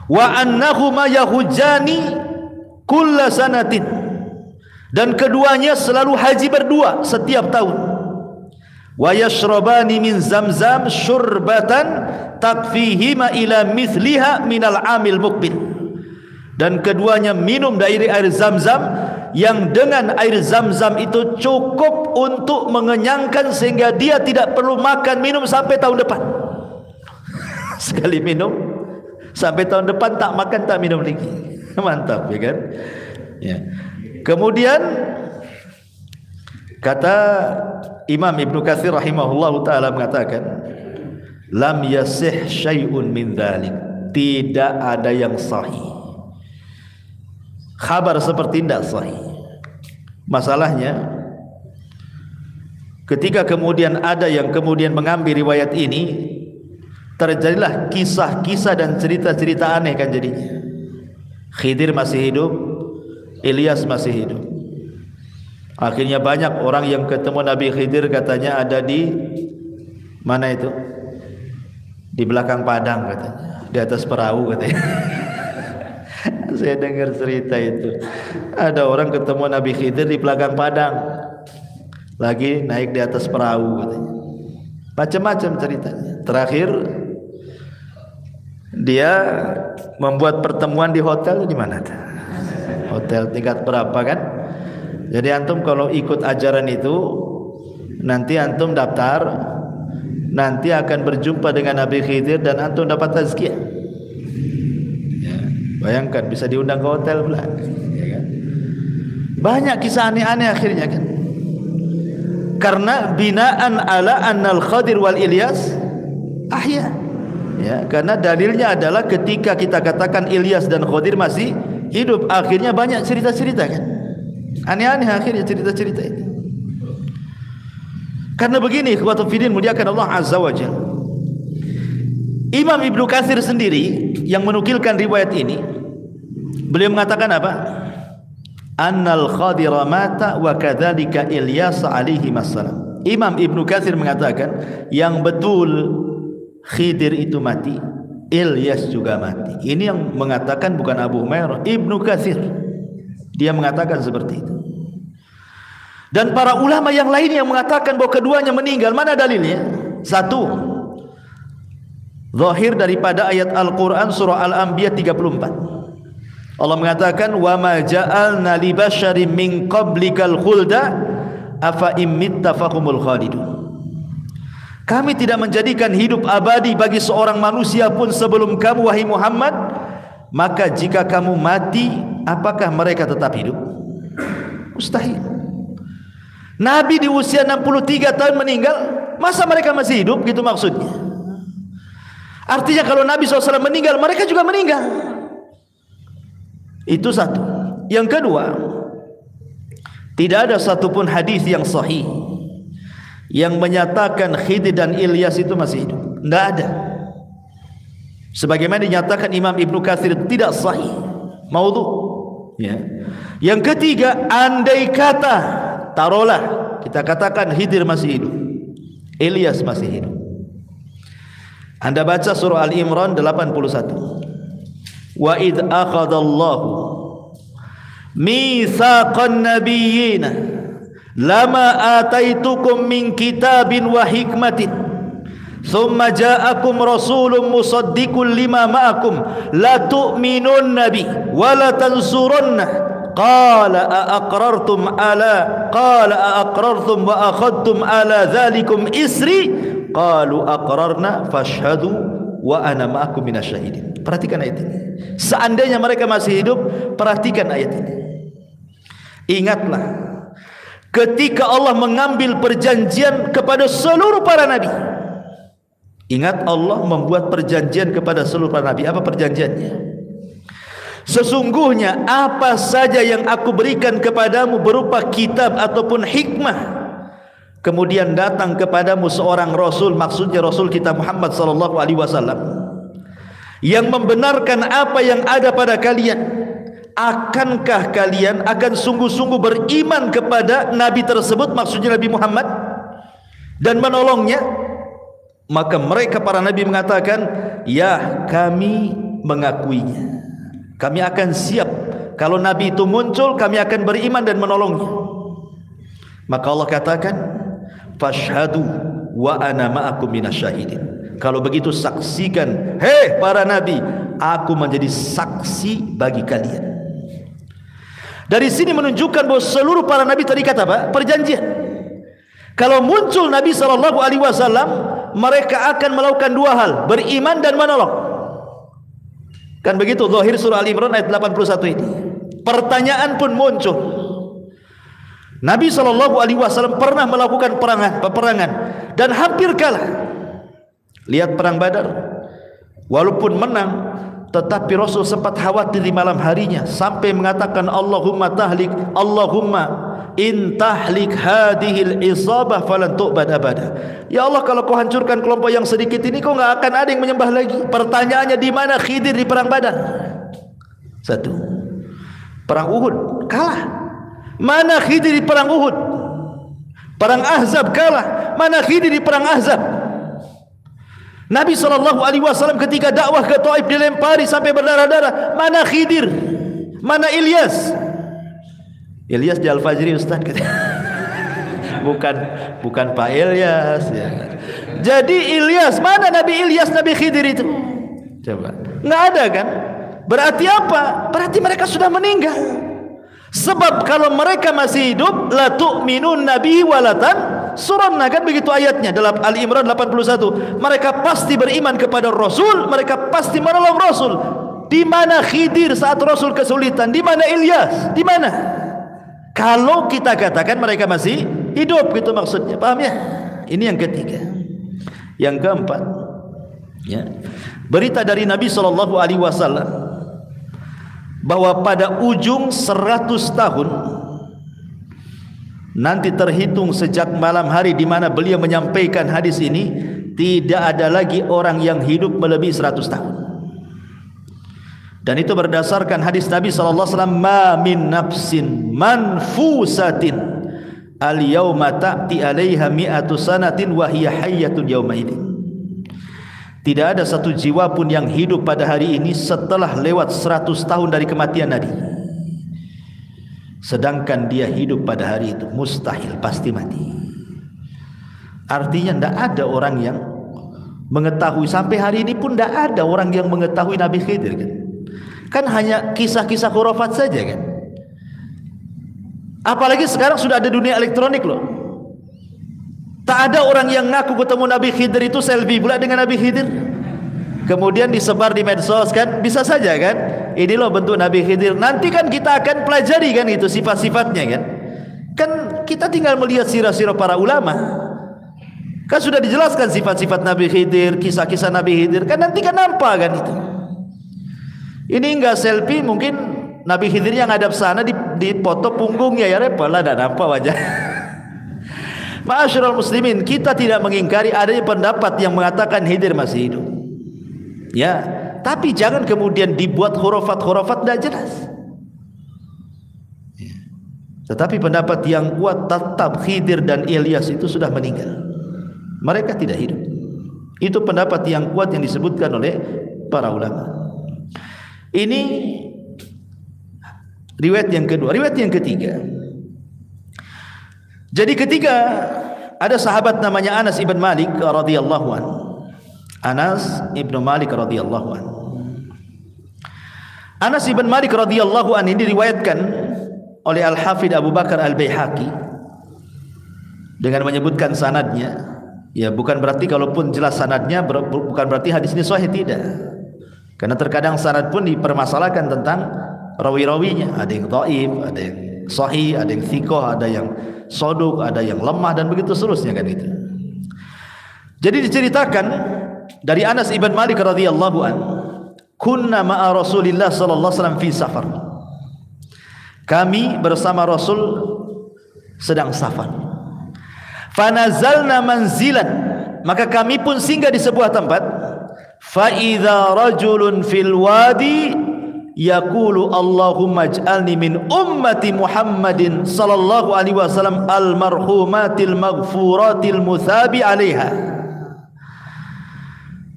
Wa annahuma yahujani kulla sanatin. Dan keduanya selalu haji berdua setiap tahun. Wa yashrabani min zamzam syurbatan takfihima ila mithliha minal amil muqbil. Dan keduanya minum dari air Zamzam yang dengan air Zamzam itu cukup untuk mengenyangkan sehingga dia tidak perlu makan minum sampai tahun depan. Sekali minum sampai tahun depan tak makan tak minum lagi. Mantap, ya kan? Ya. Kemudian kata Imam Ibnu Katsir rahimahullahu taala mengatakan, lam yasih syai'un min dzalik. Tidak ada yang sahih. Kabar seperti tidak sahih. Masalahnya ketika kemudian ada yang kemudian mengambil riwayat ini terjadilah kisah-kisah dan cerita-cerita aneh kan jadinya. Khidir masih hidup, Ilyas masih hidup. Akhirnya banyak orang yang ketemu Nabi Khidir katanya ada di mana itu? Di belakang padang katanya, di atas perahu katanya. Saya dengar cerita itu. Ada orang ketemu Nabi Khidir di belakang padang, lagi naik di atas perahu katanya. Macam-macam ceritanya. Terakhir dia membuat pertemuan di hotel di mana? Hotel tingkat berapa kan? Jadi antum kalau ikut ajaran itu, nanti antum daftar, nanti akan berjumpa dengan Nabi Khidir dan antum dapat tazkiyah. Ya, bayangkan bisa diundang ke hotel pula. Ya kan? Banyak kisah aneh-aneh akhirnya kan. Karena binaan ala annal Khadir wal Ilyas ahya. Ya, karena dalilnya adalah ketika kita katakan Ilyas dan Khadir masih hidup, akhirnya banyak cerita-cerita kan. Aneh-aneh akhirnya cerita-cerita itu. Karena begini, ikhwatul fillah muliakan Allah Azza wa Jalla. Imam Ibnu Katsir sendiri yang menukilkan riwayat ini, beliau mengatakan apa? Annal Khadira mata wa kadzalika Ilyas alaihi wassalam. Imam Ibnu Katsir mengatakan yang betul Khidir itu mati, Ilyas juga mati. Ini yang mengatakan bukan Abu Humairah, Ibnu Katsir. Dia mengatakan seperti itu. Dan para ulama yang lain yang mengatakan bahwa keduanya meninggal, mana dalilnya? Satu, zahir daripada ayat Al-Quran surah Al-Anbiya 34. Allah mengatakan wa ma ja'alna li basyarin min qablikal khulda afa imitta fahumul khalidun. Kami tidak menjadikan hidup abadi bagi seorang manusia pun sebelum kamu wahai Muhammad, maka jika kamu mati apakah mereka tetap hidup? Mustahil. Nabi di usia 63 tahun meninggal, masa mereka masih hidup? Gitu maksudnya. Artinya kalau Nabi SAW meninggal, mereka juga meninggal. Itu satu. Yang kedua, tidak ada satupun hadis yang sahih yang menyatakan Khidir dan Ilyas itu masih hidup. Tidak ada. Sebagaimana dinyatakan Imam Ibnu Katsir tidak sahih, maudhu. Ya. Yang ketiga, andai kata, taruhlah kita katakan Khidir masih hidup, Ilyas masih hidup. Anda baca surah Al-Imran 81. Wa id akhadallahu mitsaqan nabiyyina lama ataitukum min kitabin wa hikmatin thumma ja'akum rasulun musaddiqun lima ma'akum la tu'minun nabi wa la tansurunna qala aqrartum wa akhadtum ala dhalikum isri qalu aqrarna fashhadu wa ana ma'akum minasyahidin. Perhatikan ayat ini. Seandainya mereka masih hidup, perhatikan ayat ini. Ingatlah ketika Allah mengambil perjanjian kepada seluruh para nabi. Ingat, Allah membuat perjanjian kepada seluruh para nabi. Apa perjanjiannya? Sesungguhnya apa saja yang aku berikan kepadamu berupa kitab ataupun hikmah, kemudian datang kepadamu seorang rasul, maksudnya rasul kita Muhammad sallallahu alaihi wasallam, yang membenarkan apa yang ada pada kalian, akankah kalian akan sungguh-sungguh beriman kepada nabi tersebut, maksudnya Nabi Muhammad, dan menolongnya? Maka mereka para nabi mengatakan, ya, kami mengakuinya, kami akan siap kalau nabi itu muncul, kami akan beriman dan menolongnya. Maka Allah katakan, fashhadu wa ana ma'akum minasyahidin. Kalau begitu saksikan, hei para nabi, aku menjadi saksi bagi kalian. Dari sini menunjukkan bahwa seluruh para nabi terikat apa? Perjanjian. Kalau muncul Nabi SAW, mereka akan melakukan dua hal, beriman dan menolong. Kan begitu zahir surah Al-Imran ayat 81 ini. Pertanyaan pun muncul. Nabi SAW pernah melakukan peperangan dan hampir kalah. Lihat perang Badar, walaupun menang, tetapi Rasul sempat khawatir di malam harinya sampai mengatakan Allahumma tahlik, Allahumma in tahlik hadhil isabah falan tu'bad abada. Ya Allah, kalau kau hancurkan kelompok yang sedikit ini, kau enggak akan ada yang menyembah lagi. Pertanyaannya, di mana Khidir di perang Badar? Satu. Perang Uhud kalah. Mana Khidir di perang Uhud? Perang Ahzab kalah. Mana Khidir di perang Ahzab? Nabi SAW ketika dakwah ke Taif dilempari sampai berdarah-darah. Mana Khidir? Mana Ilyas? Ilyas di Al-Fajri Ustaz kata. Bukan Pak Ilyas ya. Jadi Ilyas, mana Nabi Ilyas, Nabi Khidir itu? Coba. Enggak ada kan? Berarti apa? Berarti mereka sudah meninggal. Sebab kalau mereka masih hidup, la tu'minun nabi walatan surana, kan begitu ayatnya dalam Ali Imran 81. Mereka pasti beriman kepada Rasul, mereka pasti menolong Rasul. Di mana Khidir saat Rasul kesulitan? Di mana Ilyas? Di mana? Kalau kita katakan mereka masih hidup, gitu maksudnya. Paham ya? Ini yang ketiga. Yang keempat, ya, berita dari Nabi SAW bahwa pada ujung 100 tahun nanti, terhitung sejak malam hari di mana beliau menyampaikan hadis ini, tidak ada lagi orang yang hidup melebihi 100 tahun. Dan itu berdasarkan hadis Nabi SAW, ma min nafsin manfusatin al-yawma ta'ti alaiha mi'atu sanatin wa hiya hayyatun yawma idin. Tidak ada satu jiwa pun yang hidup pada hari ini setelah lewat 100 tahun dari kematian Nabi, sedangkan dia hidup pada hari itu. Mustahil, pasti mati. Artinya tidak ada orang yang mengetahui. Sampai hari ini pun tidak ada orang yang mengetahui Nabi Khidir kan? Kan hanya kisah-kisah khurafat saja kan. Apalagi sekarang sudah ada dunia elektronik loh. Tak ada orang yang ngaku ketemu Nabi Khidir itu selfie pula dengan Nabi Khidir, kemudian disebar di medsos kan. Bisa saja kan, ini loh bentuk Nabi Khidir. Nanti kan kita akan pelajari kan itu sifat-sifatnya kan. Kan kita tinggal melihat sirah-sirah para ulama, kan sudah dijelaskan sifat-sifat Nabi Khidir, kisah-kisah Nabi Khidir. Kan nanti kan nampak kan itu. Ini enggak selfie, mungkin Nabi Khidir yang ngadap sana dipoto punggungnya, ya repot lah, tidak nampak wajah. Ma'asyiral muslimin, kita tidak mengingkari adanya pendapat yang mengatakan Khidir masih hidup. Ya, tapi jangan kemudian dibuat khurafat-khurafat tidak jelas. Tetapi pendapat yang kuat tetap Khidir dan Ilyas itu sudah meninggal. Mereka tidak hidup. Itu pendapat yang kuat yang disebutkan oleh para ulama. Ini riwayat yang kedua. Riwayat yang ketiga, jadi ketika ada sahabat namanya Anas ibn Malik radhiyallahu anhu. Anas ibn Malik radhiyallahu anhu. Anas ibn Malik radhiyallahu anhu ini diriwayatkan oleh Al-Hafidh Abu Bakar Al-Baihaqi dengan menyebutkan sanadnya. Ya, bukan berarti kalaupun jelas sanadnya bukan berarti hadis ini sahih, tidak. Karena terkadang sanad pun dipermasalahkan tentang rawi-rawinya. Ada yang dhaif, ada yang sahih, ada yang thiqah, ada yang soduk, ada yang lemah, dan begitu seterusnya kan itu. Jadi diceritakan dari Anas ibn Malik radhiyallahu anhu, kunna ma'a Rasulillah sallallahu alaihi wasallam fi safar. Kami bersama Rasul sedang safar. Fanazalna manzilan, maka kami pun singgah di sebuah tempat. Fa idza rajulun fil wadi yaqulu Allahumma ij'alni min ummati Muhammadin sallallahu alaihi wasallam al marhumatil maghfuratil muthabi 'alaiha.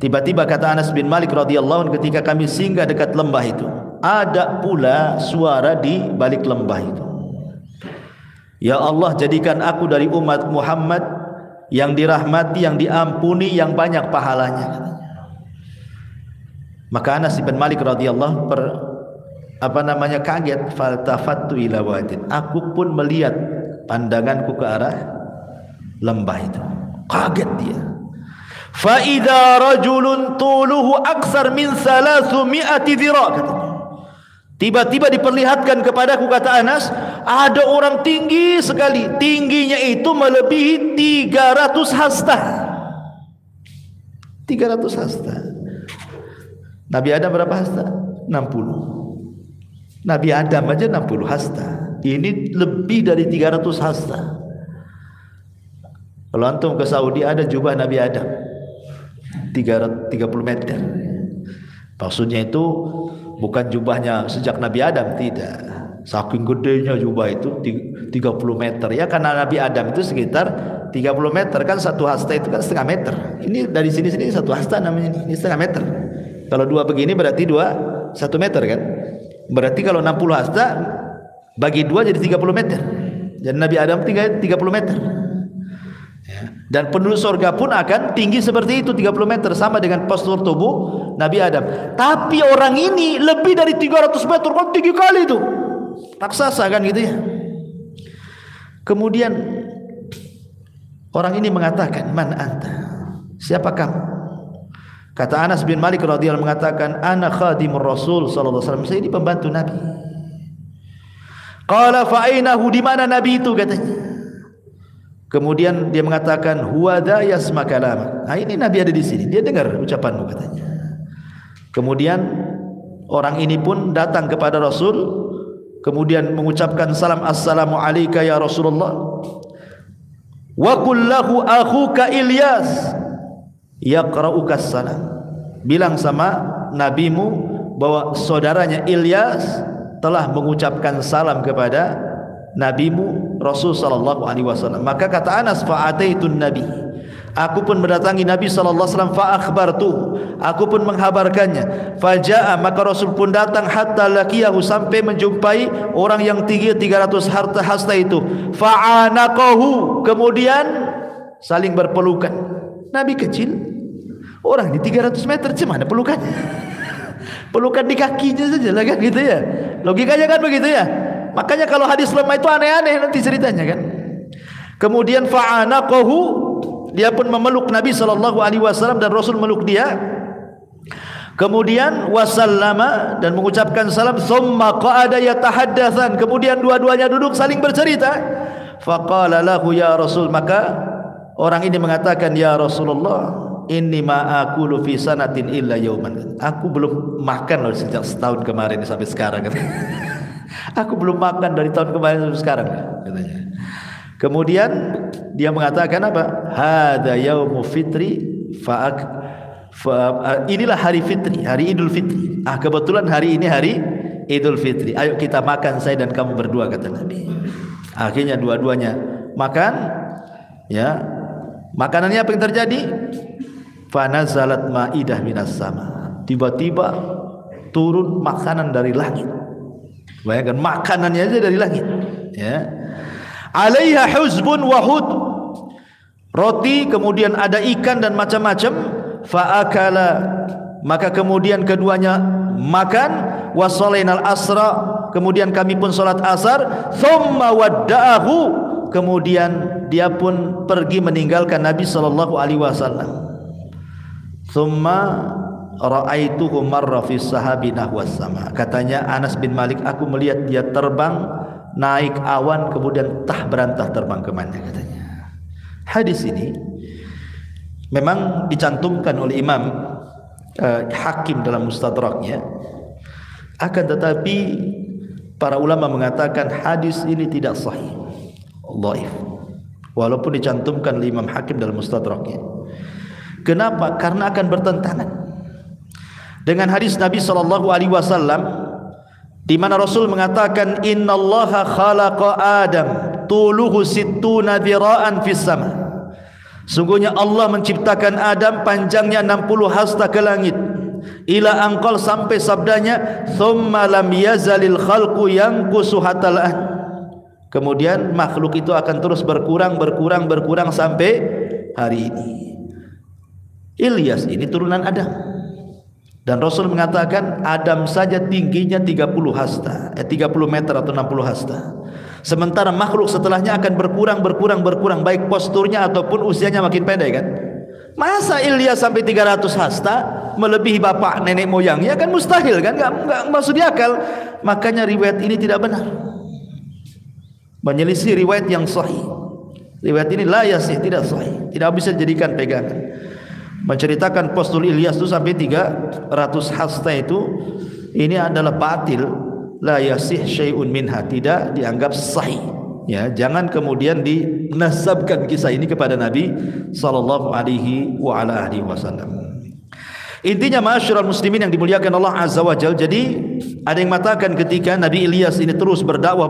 Tiba-tiba kata Anas bin Malik radhiyallahu anhu, ketika kami singgah dekat lembah itu, ada pula suara di balik lembah itu. Ya Allah, jadikan aku dari umat Muhammad yang dirahmati, yang diampuni, yang banyak pahalanya. Maka Anas bin Malik radhiyallahu kaget. Faltafattu ila wadin, aku pun melihat pandanganku ke arah lembah itu. Kaget dia. Fa idza rajulun tuluhu aksar min 300 dhira, katanya. Tiba-tiba diperlihatkan kepadaku, kata Anas, ada orang tinggi sekali. Tingginya itu melebihi 300 hasta. 300 hasta. Nabi Adam berapa hasta? 60. Nabi Adam aja 60 hasta. Ini lebih dari 300 hasta. Kalau antum ke Saudi ada jubah Nabi Adam 30 meter. Maksudnya itu bukan jubahnya sejak Nabi Adam, tidak. Saking gedenya jubah itu 30 meter. Ya karena Nabi Adam itu sekitar 30 meter kan, satu hasta itu kan setengah meter. Ini dari sini satu hasta namanya ini setengah meter. Kalau dua begini berarti 1 meter kan. Berarti kalau 60 hasta bagi 2 jadi 30 meter. Jadi Nabi Adam tinggal 30 meter. Dan penduduk surga pun akan tinggi seperti itu 30 meter, sama dengan postur tubuh Nabi Adam. Tapi orang ini lebih dari 300 meter, kan tinggi kali itu, raksasa kan gitu ya. Kemudian orang ini mengatakan, man anta, siapa kamu? Kata Anas bin Malik radhiyallahu mengatakan, ana khadimur Rasul sallallahu alaihi wasallam, saya ini pembantu Nabi. Qala fa ainahu, di mana Nabi itu katanya. Kemudian dia mengatakan, huwa dha yasma kalama. Nah, ini Nabi ada di sini, dia dengar ucapanmu katanya. Kemudian orang ini pun datang kepada Rasul, kemudian mengucapkan salam, assalamu alayka ya Rasulullah. Wa qul lahu akhuka Ilyas yaqra'uka salam. Bilang sama nabimu bahwa saudaranya Ilyas telah mengucapkan salam kepada nabimu Rasul sallallahu alaihi wasallam. Maka kata Anas, fa'ataitun nabi, aku pun mendatangi Nabi sallallahu alaihi wasallam, fa akhbartu, aku pun menghabarkannya. Faja'a, maka Rasul pun datang, hatta laqiyahu, sampai menjumpai orang yang tinggi 300 hasta itu. Fa'anaqahu, kemudian saling berpelukan. Nabi kecil, orang di 300 meter, gimana pelukannya? Pelukan di kakinya saja lah kan gitu ya. Logikanya kan begitu ya. Makanya kalau hadis lemah itu aneh-aneh nanti ceritanya kan. Kemudian fa'anaqahu, dia pun memeluk Nabi sallallahu alaihi wasallam dan Rasul meluk dia. Kemudian wasallama, dan mengucapkan salam. Tsumma qa'ada yatahaddatsan, kemudian dua-duanya duduk saling bercerita. Faqala lahu ya Rasul, maka orang ini mengatakan, ya Rasulullah, inni ma aqulu fi sanatin illa yauman. Aku belum makan loh sejak setahun kemarin sampai sekarang. Aku belum makan dari tahun kemarin sampai sekarang katanya. Kemudian dia mengatakan apa? Hada yaumu fitri inilah hari fitri, hari Idul Fitri. Kebetulan hari ini hari Idul Fitri. Ayo kita makan, saya dan kamu berdua, kata Nabi. Akhirnya dua-duanya makan. Ya, makanannya apa yang terjadi? Fanazalat ma'idah minas sama. Tiba-tiba turun makanan dari langit. Bayangkan makanannya aja dari langit. Ya. Alaiha huzbun wa hud, roti, kemudian ada ikan dan macam-macam. Fa'akala, maka kemudian keduanya makan. Wasalainal asra, kemudian kami pun salat asar. Thumma wadda'ahu, kemudian dia pun pergi meninggalkan Nabi sallallahu alaihi wasallam. Thumma ra'aituhu marra fi sahabi nahwas sama. Katanya Anas bin Malik, aku melihat dia terbang naik awan, kemudian berantah terbang kemana katanya. Hadis ini memang dicantumkan oleh Imam Hakim dalam Mustadraknya, akan tetapi para ulama mengatakan hadis ini tidak sahih, dhaif, walaupun dicantumkan oleh Imam Hakim dalam Mustadraknya. Kenapa? Karena akan bertentangan dengan hadis Nabi sallallahu alaihi wasallam di mana Rasul mengatakan, innallaha khalaqa Adam tuluhu sittuna dhira'an fis sama. Sungguhnya Allah menciptakan Adam, panjangnya 60 hasta ke langit. Ila angqal, sampai sabdanya, thumma lam yazalil khalqu yanqusu hatal an. Kemudian makhluk itu akan terus berkurang sampai hari ini. Ilyas ini turunan Adam. Dan Rasul mengatakan Adam saja tingginya 30 hasta, 30 meter atau 60 hasta. Sementara makhluk setelahnya akan berkurang, baik posturnya ataupun usianya makin pendek kan. Masa Ilyas sampai 300 hasta melebihi bapak nenek moyangnya, kan mustahil kan, enggak masuk di akal. Makanya riwayat ini tidak benar, menyelisih riwayat yang sahih. Riwayat ini la yasih, tidak sahih, tidak bisa dijadikan pegangan. Menceritakan postur Ilyas itu sampai 300 hasta itu, ini adalah batil la yasih syai'un minha, tidak dianggap sahih. Ya, jangan kemudian dinasabkan kisah ini kepada Nabi sallallahu alaihi wa ala alihi wasallam. Intinya ma'asyiral muslimin yang dimuliakan Allah azza wa jalla, jadi ada yang mengatakan ketika Nabi Ilyas ini terus berdakwah,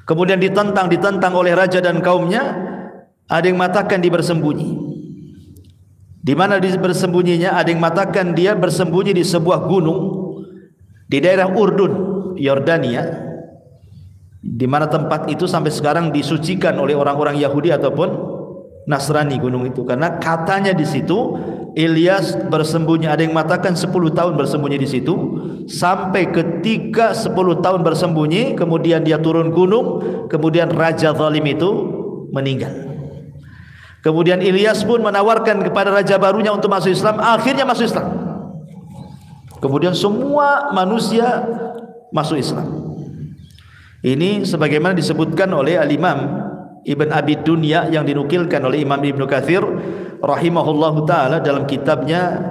kemudian ditentang oleh raja dan kaumnya, ada yang mengatakan dia bersembunyi. Di mana dia bersembunyinya? Ada yang mengatakan dia bersembunyi di sebuah gunung di daerah Urdun, Yordania, di mana tempat itu sampai sekarang disucikan oleh orang-orang Yahudi ataupun Nasrani gunung itu, karena katanya di situ Ilyas bersembunyi. Ada yang mengatakan 10 tahun bersembunyi di situ, sampai ketika 10 tahun bersembunyi kemudian dia turun gunung, kemudian raja zalim itu meninggal. Kemudian Ilyas pun menawarkan kepada raja barunya untuk masuk Islam, akhirnya masuk Islam. Kemudian semua manusia masuk Islam. Ini sebagaimana disebutkan oleh Al-Imam Ibn Abi Dunya yang dinukilkan oleh Imam Ibn Katsir rahimahullahu ta'ala dalam kitabnya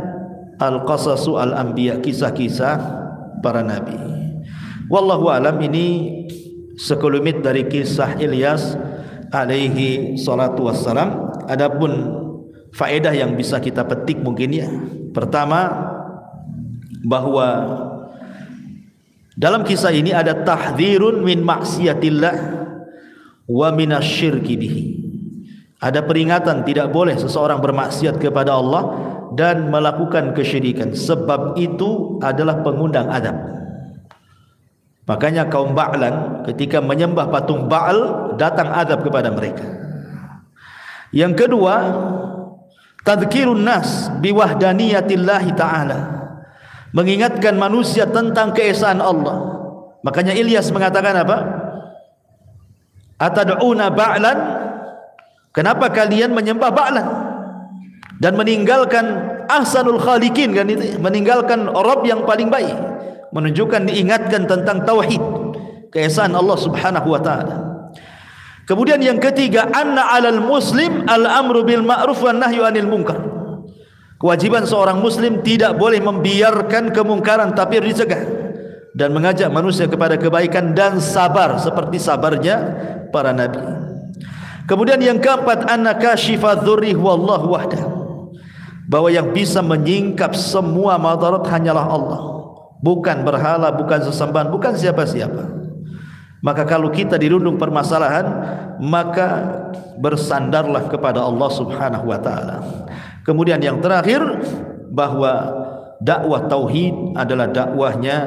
Al-Qasasu Al-Anbiya, kisah-kisah para nabi. Wallahu alam, ini sekelumit dari kisah Ilyas alaihi salatu wassalam. Adapun faedah yang bisa kita petik mungkin ya, pertama bahwa dalam kisah ini ada tahdzirun min maksiatillah wa minasyirki bihi. Ada peringatan tidak boleh seseorang bermaksiat kepada Allah dan melakukan kesyirikan, sebab itu adalah pengundang adab. Makanya kaum Ba'lan ketika menyembah patung Ba'al, datang adab kepada mereka. Yang kedua, tadhkirun nas biwahdaniyatillahi ta'ala, mengingatkan manusia tentang keesaan Allah. Makanya Ilyas mengatakan apa? Atad'una ba'lan, kenapa kalian menyembah Ba'lan dan meninggalkan ahsanul khaliqin, kan itu, meninggalkan Rabb yang paling baik, menunjukkan diingatkan tentang tauhid, keesaan Allah Subhanahu wa taala. Kemudian yang ketiga, anna 'alal muslim al-amru bil ma'ruf wan nahyu 'anil munkar. Kewajiban seorang muslim tidak boleh membiarkan kemungkaran, tapi dicegah dan mengajak manusia kepada kebaikan dan sabar seperti sabarnya para nabi. Kemudian yang keempat, anna kashifadz dzurri wallahu wahdah, bahwa yang bisa menyingkap semua madarat hanyalah Allah, bukan berhala, bukan sesembahan, bukan siapa-siapa. Maka kalau kita dirundung permasalahan, maka bersandarlah kepada Allah Subhanahu wa taala. Kemudian yang terakhir, bahwa dakwah tauhid adalah dakwahnya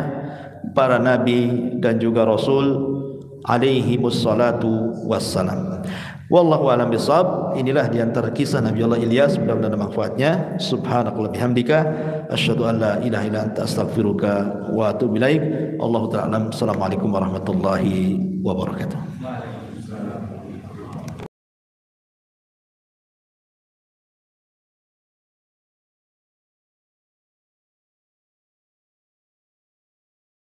para nabi dan juga rasul alaihi wassalatu wassalam. Wallahu a'lam bishawab. Inilah di antara kisah Nabi Allah Ilyas, mudah-mudahan ada manfaatnya. Subhanakallah bihamdika asyhadu an la ilaha illa anta astaghfiruka wa atubu ilaik. Allahu ta'ala. Assalamualaikum warahmatullahi wabarakatuh.